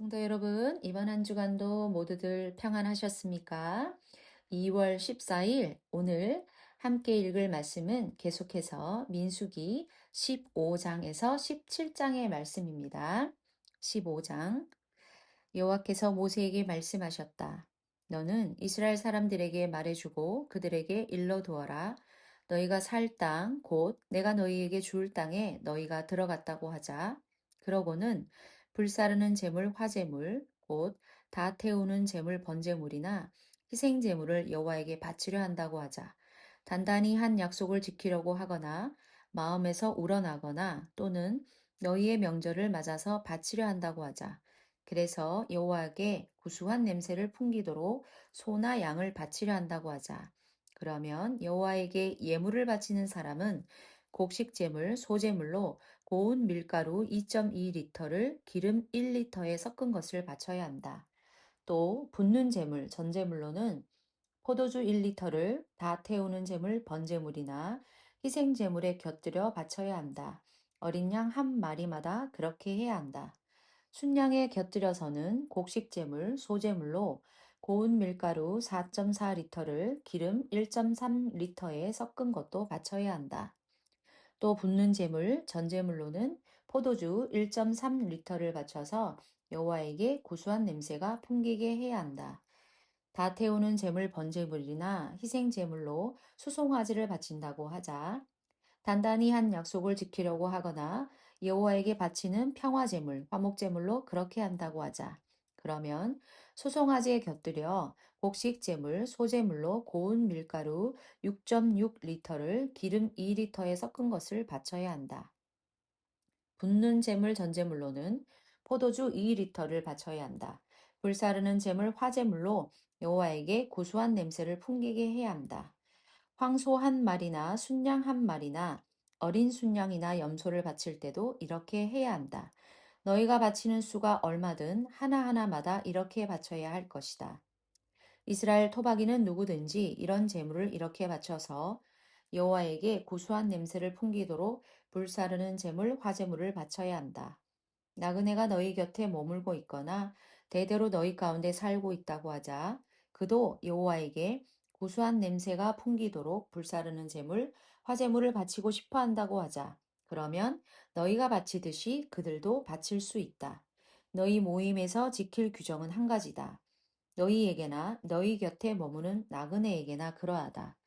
성도 여러분, 이번 한 주간도 모두들 평안하셨습니까? 2월 14일 오늘 함께 읽을 말씀은 계속해서 민수기 15장에서 17장의 말씀입니다. 15장 여호와께서 모세에게 말씀하셨다. 너는 이스라엘 사람들에게 말해주고 그들에게 일러두어라. 너희가 살 땅, 곧 내가 너희에게 줄 땅에 너희가 들어갔다고 하자. 그러고는 불사르는 제물, 화제물, 곧 다 태우는 제물, 번제물이나 희생 제물을 여호와에게 바치려 한다고 하자. 단단히 한 약속을 지키려고 하거나 마음에서 우러나거나 또는 너희의 명절을 맞아서 바치려 한다고 하자. 그래서 여호와에게 구수한 냄새를 풍기도록 소나 양을 바치려 한다고 하자. 그러면 여호와에게 예물을 바치는 사람은 곡식제물, 소제물로 고운 밀가루 2.2리터를 기름 1리터에 섞은 것을 바쳐야 한다. 또 붓는 제물, 전제물로는 포도주 1리터를 다 태우는 제물, 번제물이나 희생 제물에 곁들여 바쳐야 한다. 어린 양 한 마리마다 그렇게 해야 한다. 순양에 곁들여서는 곡식제물, 소제물로 고운 밀가루 4.4리터를 기름 1.3리터에 섞은 것도 바쳐야 한다. 또 붓는 제물, 전제물로는 포도주 1.3리터를 바쳐서 여호와에게 고소한 냄새가 풍기게 해야 한다. 다 태우는 제물 번제물이나 희생 제물로 수송화제를 바친다고 하자. 단단히 한 약속을 지키려고 하거나 여호와에게 바치는 평화제물, 화목제물로 그렇게 한다고 하자. 그러면 소송아지에 곁들여 곡식제물, 소제물로 고운 밀가루 6.6리터를 기름 2리터에 섞은 것을 바쳐야 한다. 붓는 제물 전제물로는 포도주 2리터를 바쳐야 한다. 불사르는 제물 화제물로 여호와에게 고소한 냄새를 풍기게 해야 한다. 황소 한 마리나 순양 한 마리나 어린 순양이나 염소를 바칠 때도 이렇게 해야 한다. 너희가 바치는 수가 얼마든 하나하나마다 이렇게 바쳐야 할 것이다. 이스라엘 토박이는 누구든지 이런 제물을 이렇게 바쳐서 여호와에게 고소한 냄새를 풍기도록 불사르는 제물, 화제물을 바쳐야 한다. 나그네가 너희 곁에 머물고 있거나 대대로 너희 가운데 살고 있다고 하자. 그도 여호와에게 고소한 냄새가 풍기도록 불사르는 제물, 화제물을 바치고 싶어 한다고 하자. 그러면 너희가 바치듯이 그들도 바칠 수 있다. 너희 모임에서 지킬 규정은 한 가지다. 너희에게나 너희 곁에 머무는 나그네에게나 그러하다.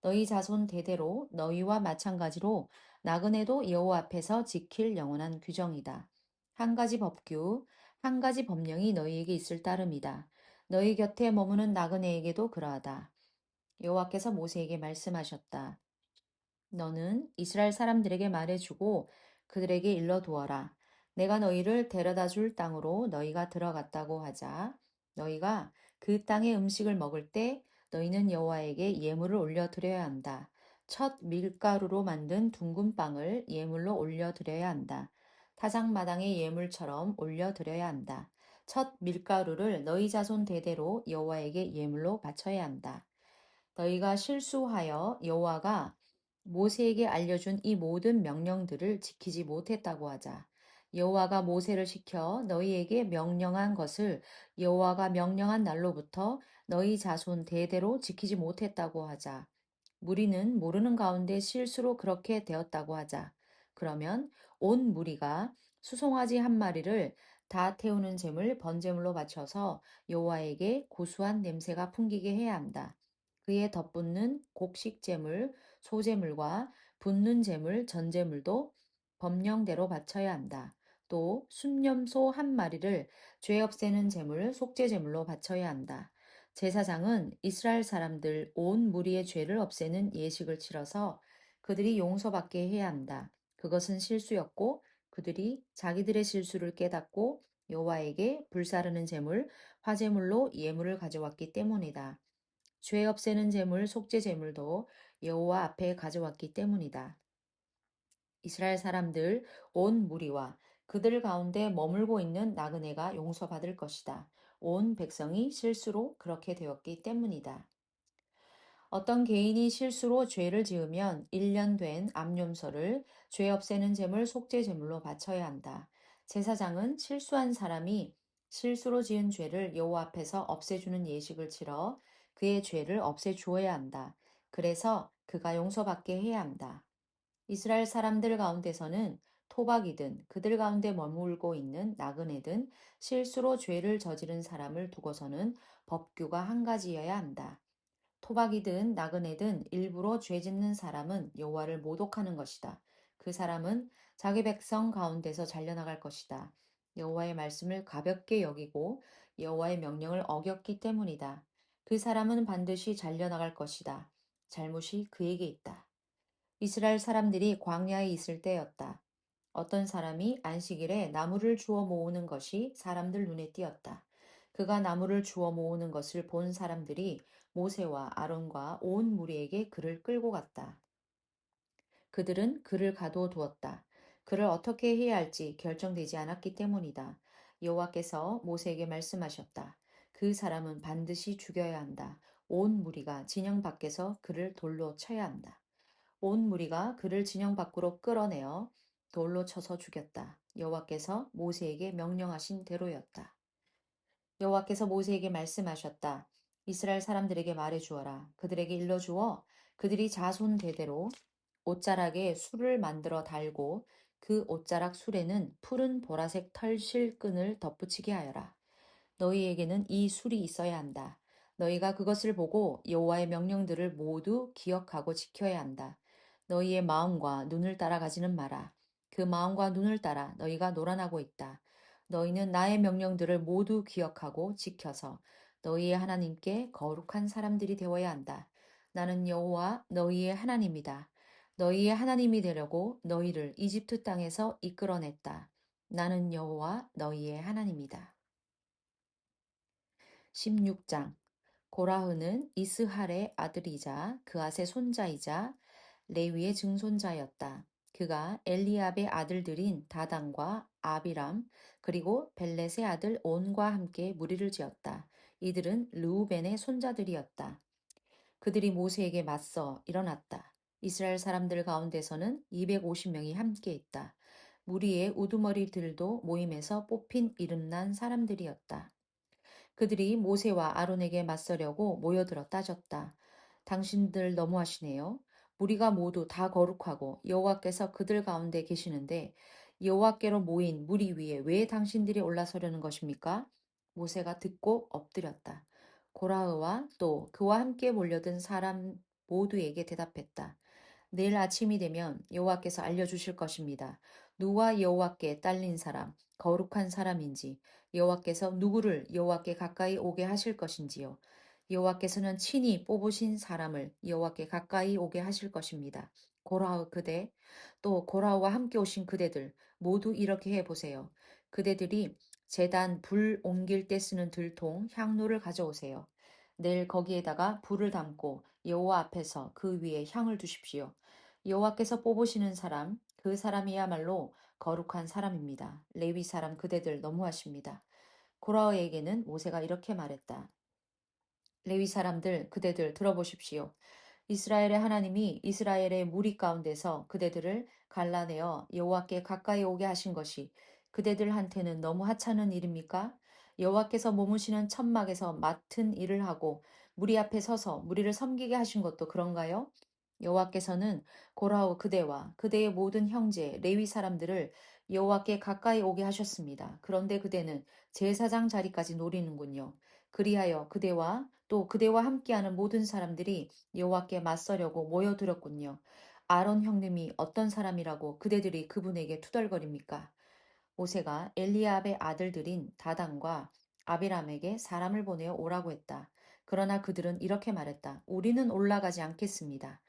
너희 자손 대대로 너희와 마찬가지로 나그네도 여호와 앞에서 지킬 영원한 규정이다. 한 가지 법규, 한 가지 법령이 너희에게 있을 따름이다. 너희 곁에 머무는 나그네에게도 그러하다. 여호와께서 모세에게 말씀하셨다. 너는 이스라엘 사람들에게 말해주고 그들에게 일러두어라. 내가 너희를 데려다 줄 땅으로 너희가 들어갔다고 하자. 너희가 그 땅의 음식을 먹을 때 너희는 여호와에게 예물을 올려드려야 한다. 첫 밀가루로 만든 둥근 빵을 예물로 올려드려야 한다. 타작마당의 예물처럼 올려드려야 한다. 첫 밀가루를 너희 자손 대대로 여호와에게 예물로 바쳐야 한다. 너희가 실수하여 여호와가 모세에게 알려준 이 모든 명령들을 지키지 못했다고 하자. 여호와가 모세를 시켜 너희에게 명령한 것을 여호와가 명령한 날로부터 너희 자손 대대로 지키지 못했다고 하자. 무리는 모르는 가운데 실수로 그렇게 되었다고 하자. 그러면 온 무리가 수송아지 한 마리를 다 태우는 제물 번제물로 바쳐서 여호와에게 고소한 냄새가 풍기게 해야 한다. 그에 덧붙는 곡식제물, 소제물과 붓는 제물, 전제물도 법령대로 바쳐야 한다. 또 순념소 한 마리를 죄 없애는 제물, 속죄제물로 바쳐야 한다. 제사장은 이스라엘 사람들 온 무리의 죄를 없애는 예식을 치러서 그들이 용서받게 해야 한다. 그것은 실수였고 그들이 자기들의 실수를 깨닫고 여호와에게 불사르는 제물, 화제물로 예물을 가져왔기 때문이다. 죄 없애는 제물, 속죄 제물도 여호와 앞에 가져왔기 때문이다. 이스라엘 사람들 온 무리와 그들 가운데 머물고 있는 나그네가 용서받을 것이다. 온 백성이 실수로 그렇게 되었기 때문이다. 어떤 개인이 실수로 죄를 지으면 1년 된 암염소를 죄 없애는 제물, 속죄 제물로 바쳐야 한다. 제사장은 실수한 사람이 실수로 지은 죄를 여호와 앞에서 없애주는 예식을 치러 그의 죄를 없애주어야 한다. 그래서 그가 용서받게 해야 한다. 이스라엘 사람들 가운데서는 토박이든 그들 가운데 머물고 있는 나그네든 실수로 죄를 저지른 사람을 두고서는 법규가 한 가지여야 한다. 토박이든 나그네든 일부러 죄 짓는 사람은 여호와를 모독하는 것이다. 그 사람은 자기 백성 가운데서 잘려나갈 것이다. 여호와의 말씀을 가볍게 여기고 여호와의 명령을 어겼기 때문이다. 그 사람은 반드시 잘려나갈 것이다. 잘못이 그에게 있다. 이스라엘 사람들이 광야에 있을 때였다. 어떤 사람이 안식일에 나무를 주워 모으는 것이 사람들 눈에 띄었다. 그가 나무를 주워 모으는 것을 본 사람들이 모세와 아론과 온 무리에게 그를 끌고 갔다. 그들은 그를 가둬두었다. 그를 어떻게 해야 할지 결정되지 않았기 때문이다. 여호와께서 모세에게 말씀하셨다. 그 사람은 반드시 죽여야 한다. 온 무리가 진영 밖에서 그를 돌로 쳐야 한다. 온 무리가 그를 진영 밖으로 끌어내어 돌로 쳐서 죽였다. 여호와께서 모세에게 명령하신 대로였다. 여호와께서 모세에게 말씀하셨다. 이스라엘 사람들에게 말해 주어라. 그들에게 일러 주어 그들이 자손 대대로 옷자락에 술을 만들어 달고 그 옷자락 술에는 푸른 보라색 털실끈을 덧붙이게 하여라. 너희에게는 이 술이 있어야 한다. 너희가 그것을 보고 여호와의 명령들을 모두 기억하고 지켜야 한다. 너희의 마음과 눈을 따라가지는 마라. 그 마음과 눈을 따라 너희가 노란하고 있다. 너희는 나의 명령들을 모두 기억하고 지켜서 너희의 하나님께 거룩한 사람들이 되어야 한다. 나는 여호와 너희의 하나님이다. 너희의 하나님이 되려고 너희를 이집트 땅에서 이끌어냈다. 나는 여호와 너희의 하나님이다. 16장 고라흐는 이스할의 아들이자 그앗의 손자이자 레위의 증손자였다. 그가 엘리압의 아들들인 다단과 아비람 그리고 벨렛의 아들 온과 함께 무리를 지었다. 이들은 르우벤의 손자들이었다. 그들이 모세에게 맞서 일어났다. 이스라엘 사람들 가운데서는 250명이 함께 있다. 무리의 우두머리들도 모임에서 뽑힌 이름난 사람들이었다. 그들이 모세와 아론에게 맞서려고 모여들어 따졌다. 당신들 너무하시네요. 무리가 모두 다 거룩하고 여호와께서 그들 가운데 계시는데 여호와께로 모인 무리 위에 왜 당신들이 올라서려는 것입니까? 모세가 듣고 엎드렸다. 고라흐와 또 그와 함께 몰려든 사람 모두에게 대답했다. 내일 아침이 되면 여호와께서 알려주실 것입니다. 누가 여호와께 딸린 사람, 거룩한 사람인지, 여호와께서 누구를 여호와께 가까이 오게 하실 것인지요. 여호와께서는 친히 뽑으신 사람을 여호와께 가까이 오게 하실 것입니다. 고라흐 그대, 또 고라흐와 함께 오신 그대들 모두 이렇게 해보세요. 그대들이 제단 불 옮길 때 쓰는 들통 향로를 가져오세요. 내일 거기에다가 불을 담고 여호와 앞에서 그 위에 향을 두십시오. 여호와께서 뽑으시는 사람, 그 사람이야말로 거룩한 사람입니다. 레위 사람 그대들 너무하십니다. 고라흐에게는 모세가 이렇게 말했다. 레위 사람들 그대들 들어보십시오. 이스라엘의 하나님이 이스라엘의 무리 가운데서 그대들을 갈라내어 여호와께 가까이 오게 하신 것이 그대들한테는 너무 하찮은 일입니까? 여호와께서 머무시는 천막에서 맡은 일을 하고 무리 앞에 서서 무리를 섬기게 하신 것도 그런가요? 여호와께서는 고라오 그대와 그대의 모든 형제 레위 사람들을 여호와께 가까이 오게 하셨습니다. 그런데 그대는 제사장 자리까지 노리는군요. 그리하여 그대와 또 그대와 함께하는 모든 사람들이 여호와께 맞서려고 모여들었군요. 아론 형님이 어떤 사람이라고 그대들이 그분에게 투덜거립니까? 모세가 엘리압의 아들들인 다단과 아비람에게 사람을 보내어 오라고 했다. 그러나 그들은 이렇게 말했다. 우리는 올라가지 않겠습니다.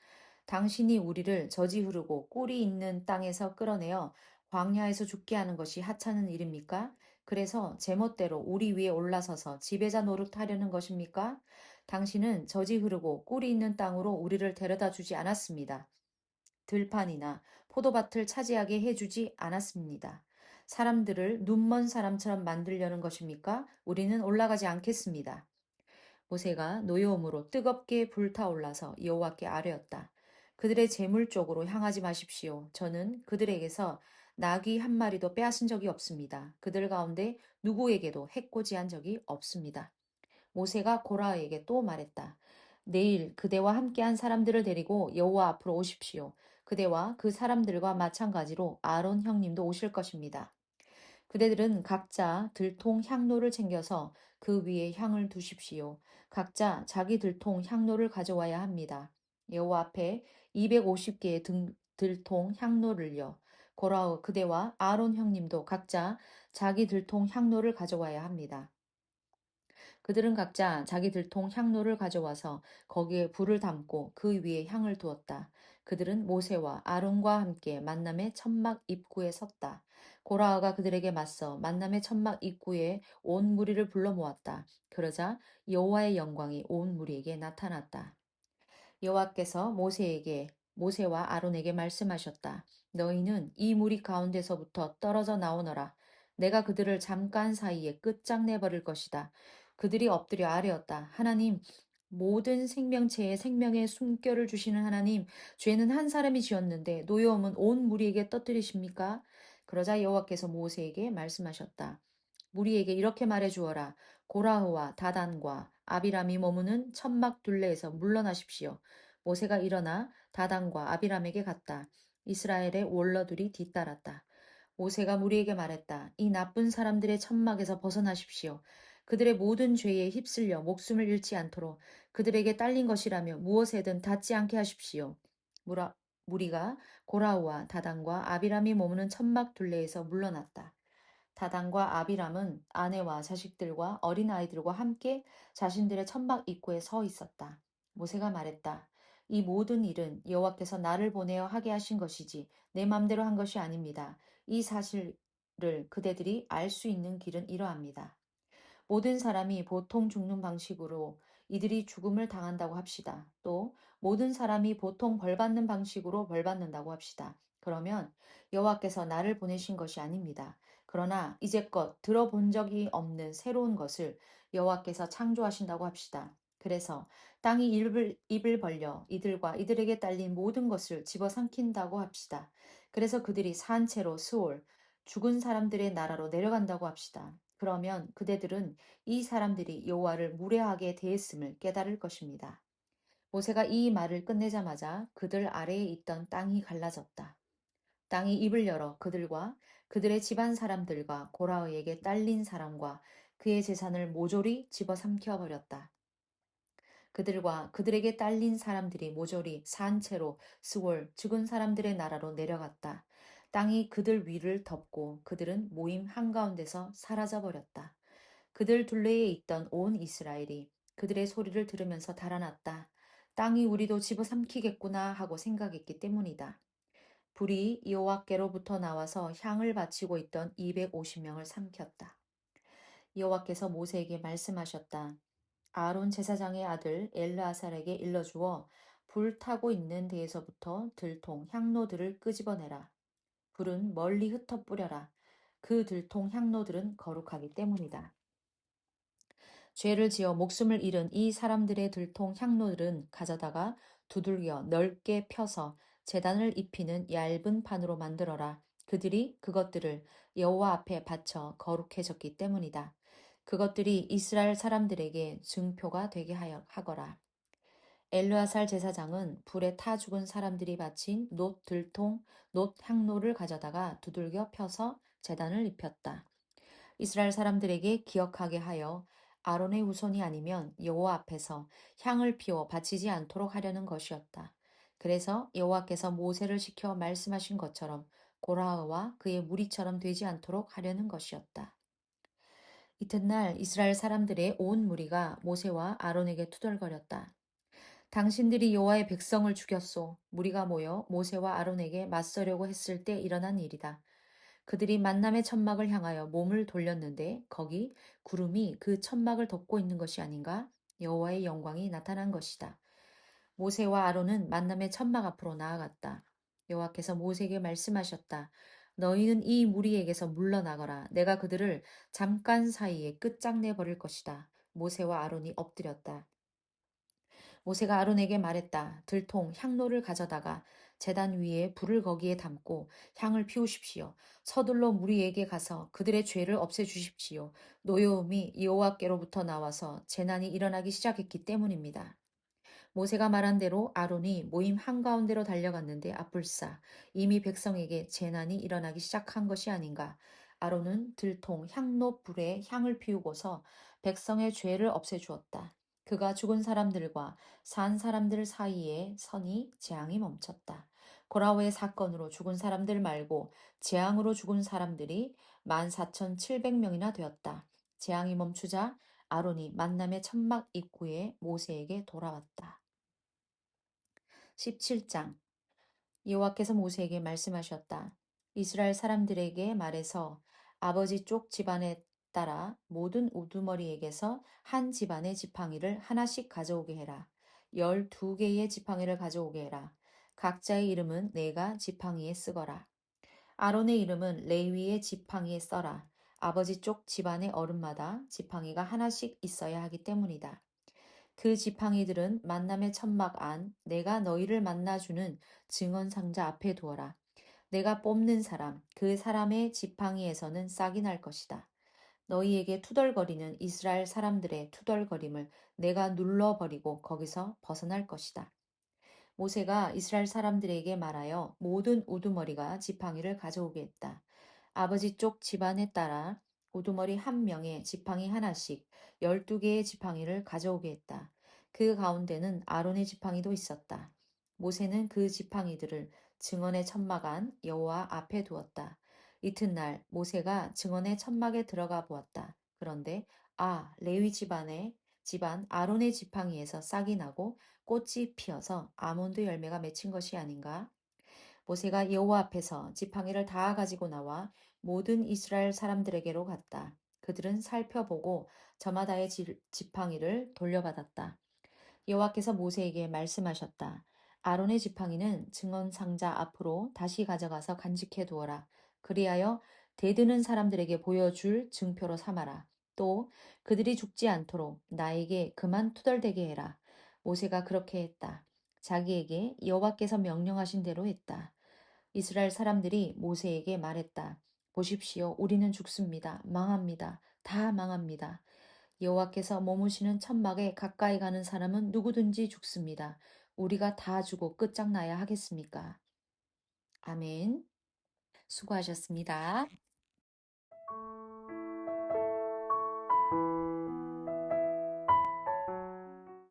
당신이 우리를 저지 흐르고 꿀이 있는 땅에서 끌어내어 광야에서 죽게 하는 것이 하찮은 일입니까? 그래서 제멋대로 우리 위에 올라서서 지배자 노릇하려는 것입니까? 당신은 저지 흐르고 꿀이 있는 땅으로 우리를 데려다 주지 않았습니다. 들판이나 포도밭을 차지하게 해주지 않았습니다. 사람들을 눈먼 사람처럼 만들려는 것입니까? 우리는 올라가지 않겠습니다. 모세가 노여움으로 뜨겁게 불타올라서 여호와께 아뢰었다. 그들의 재물 쪽으로 향하지 마십시오. 저는 그들에게서 나귀 한 마리도 빼앗은 적이 없습니다. 그들 가운데 누구에게도 해코지한 적이 없습니다. 모세가 고라에게 또 말했다. 내일 그대와 함께한 사람들을 데리고 여호와 앞으로 오십시오. 그대와 그 사람들과 마찬가지로 아론 형님도 오실 것입니다. 그대들은 각자 들통 향로를 챙겨서 그 위에 향을 두십시오. 각자 자기 들통 향로를 가져와야 합니다. 여호와 앞에 250개의 들통 향로를요. 고라우 그대와 아론 형님도 각자 자기 들통 향로를 가져와야 합니다. 그들은 각자 자기 들통 향로를 가져와서 거기에 불을 담고 그 위에 향을 두었다. 그들은 모세와 아론과 함께 만남의 천막 입구에 섰다. 고라아가 그들에게 맞서 만남의 천막 입구에 온 무리를 불러 모았다. 그러자 여호와의 영광이 온 무리에게 나타났다. 여호와께서 모세와 아론에게 말씀하셨다. 너희는 이 무리 가운데서부터 떨어져 나오너라. 내가 그들을 잠깐 사이에 끝장내 버릴 것이다. 그들이 엎드려 아뢰었다. 하나님, 모든 생명체에 생명의 숨결을 주시는 하나님, 죄는 한 사람이 지었는데 노여움은 온 무리에게 떠뜨리십니까? 그러자 여호와께서 모세에게 말씀하셨다. 무리에게 이렇게 말해 주어라. 고라흐와 다단과 아비람이 머무는 천막 둘레에서 물러나십시오. 모세가 일어나 다단과 아비람에게 갔다. 이스라엘의 원로들이 뒤따랐다. 모세가 무리에게 말했다. 이 나쁜 사람들의 천막에서 벗어나십시오. 그들의 모든 죄에 휩쓸려 목숨을 잃지 않도록 그들에게 딸린 것이라며 무엇에든 닿지 않게 하십시오. 무라, 무리가 고라우와 다단과 아비람이 머무는 천막 둘레에서 물러났다. 다단과 아비람은 아내와 자식들과 어린아이들과 함께 자신들의 천막 입구에 서 있었다. 모세가 말했다. 이 모든 일은 여호와께서 나를 보내어 하게 하신 것이지 내 맘대로 한 것이 아닙니다. 이 사실을 그대들이 알 수 있는 길은 이러합니다. 모든 사람이 보통 죽는 방식으로 이들이 죽음을 당한다고 합시다. 또 모든 사람이 보통 벌받는 방식으로 벌받는다고 합시다. 그러면 여호와께서 나를 보내신 것이 아닙니다. 그러나 이제껏 들어본 적이 없는 새로운 것을 여호와께서 창조하신다고 합시다. 그래서 땅이 입을 벌려 이들과 이들에게 딸린 모든 것을 집어삼킨다고 합시다. 그래서 그들이 산채로 스올, 죽은 사람들의 나라로 내려간다고 합시다. 그러면 그대들은 이 사람들이 여호와를 무례하게 대했음을 깨달을 것입니다. 모세가 이 말을 끝내자마자 그들 아래에 있던 땅이 갈라졌다. 땅이 입을 열어 그들과 그들의 집안 사람들과 고라흐에게 딸린 사람과 그의 재산을 모조리 집어삼켜 버렸다. 그들과 그들에게 딸린 사람들이 모조리 산채로 스월 죽은 사람들의 나라로 내려갔다. 땅이 그들 위를 덮고 그들은 모임 한가운데서 사라져 버렸다. 그들 둘레에 있던 온 이스라엘이 그들의 소리를 들으면서 달아났다. 땅이 우리도 집어삼키겠구나 하고 생각했기 때문이다. 불이 여호와께로부터 나와서 향을 바치고 있던 250명을 삼켰다. 여호와께서 모세에게 말씀하셨다. 아론 제사장의 아들 엘르아살에게 일러주어 불 타고 있는 데에서부터 들통 향로들을 끄집어내라. 불은 멀리 흩어 뿌려라. 그 들통 향로들은 거룩하기 때문이다. 죄를 지어 목숨을 잃은 이 사람들의 들통 향로들은 가져다가 두들겨 넓게 펴서 제단을 입히는 얇은 판으로 만들어라. 그들이 그것들을 여호와 앞에 바쳐 거룩해졌기 때문이다. 그것들이 이스라엘 사람들에게 증표가 되게 하거라. 엘르아살 제사장은 불에 타 죽은 사람들이 바친 놋 들통, 놋 향로를 가져다가 두들겨 펴서 제단을 입혔다. 이스라엘 사람들에게 기억하게 하여 아론의 후손이 아니면 여호와 앞에서 향을 피워 바치지 않도록 하려는 것이었다. 그래서 여호와께서 모세를 시켜 말씀하신 것처럼 고라흐와 그의 무리처럼 되지 않도록 하려는 것이었다. 이튿날 이스라엘 사람들의 온 무리가 모세와 아론에게 투덜거렸다. 당신들이 여호와의 백성을 죽였소. 무리가 모여 모세와 아론에게 맞서려고 했을 때 일어난 일이다. 그들이 만남의 천막을 향하여 몸을 돌렸는데 거기 구름이 그 천막을 덮고 있는 것이 아닌가? 여호와의 영광이 나타난 것이다. 모세와 아론은 만남의 천막 앞으로 나아갔다. 여호와께서 모세에게 말씀하셨다. 너희는 이 무리에게서 물러나거라. 내가 그들을 잠깐 사이에 끝장내 버릴 것이다. 모세와 아론이 엎드렸다. 모세가 아론에게 말했다. 들통 향로를 가져다가 제단 위에 불을 거기에 담고 향을 피우십시오. 서둘러 무리에게 가서 그들의 죄를 없애주십시오. 노여움이 여호와께로부터 나와서 재난이 일어나기 시작했기 때문입니다. 모세가 말한 대로 아론이 모임 한가운데로 달려갔는데 아뿔싸 이미 백성에게 재난이 일어나기 시작한 것이 아닌가. 아론은 들통 향로 불에 향을 피우고서 백성의 죄를 없애주었다. 그가 죽은 사람들과 산 사람들 사이에 선이 재앙이 멈췄다. 고라호의 사건으로 죽은 사람들 말고 재앙으로 죽은 사람들이 14,700명이나 되었다. 재앙이 멈추자 아론이 만남의 천막 입구에 모세에게 돌아왔다. 17장 여호와께서 모세에게 말씀하셨다. 이스라엘 사람들에게 말해서 아버지 쪽 집안에 따라 모든 우두머리에게서 한 집안의 지팡이를 하나씩 가져오게 해라. 12개의 지팡이를 가져오게 해라. 각자의 이름은 내가 지팡이에 쓰거라. 아론의 이름은 레위의 지팡이에 써라. 아버지 쪽 집안의 어른마다 지팡이가 하나씩 있어야 하기 때문이다. 그 지팡이들은 만남의 천막 안 내가 너희를 만나주는 증언 상자 앞에 두어라. 내가 뽑는 사람, 그 사람의 지팡이에서는 싹이 날 것이다. 너희에게 투덜거리는 이스라엘 사람들의 투덜거림을 내가 눌러버리고 거기서 벗어날 것이다. 모세가 이스라엘 사람들에게 말하여 모든 우두머리가 지팡이를 가져오게 했다. 아버지 쪽 집안에 따라 우두머리 한 명에 지팡이 하나씩 12개의 지팡이를 가져오게 했다. 그 가운데는 아론의 지팡이도 있었다. 모세는 그 지팡이들을 증언의 천막 안 여호와 앞에 두었다. 이튿날 모세가 증언의 천막에 들어가 보았다. 그런데 레위 집안 아론의 지팡이에서 싹이 나고 꽃이 피어서 아몬드 열매가 맺힌 것이 아닌가? 모세가 여호와 앞에서 지팡이를 다 가지고 나와 모든 이스라엘 사람들에게로 갔다. 그들은 살펴보고 저마다의 지팡이를 돌려받았다. 여호와께서 모세에게 말씀하셨다. 아론의 지팡이는 증언 상자 앞으로 다시 가져가서 간직해 두어라. 그리하여 대드는 사람들에게 보여줄 증표로 삼아라. 또 그들이 죽지 않도록 나에게 그만 투덜대게 해라. 모세가 그렇게 했다. 자기에게 여호와께서 명령하신 대로 했다. 이스라엘 사람들이 모세에게 말했다. 보십시오. 우리는 죽습니다. 망합니다. 다 망합니다. 여호와께서 머무시는 천막에 가까이 가는 사람은 누구든지 죽습니다. 우리가 다 죽어 끝장나야 하겠습니까? 아멘. 수고하셨습니다.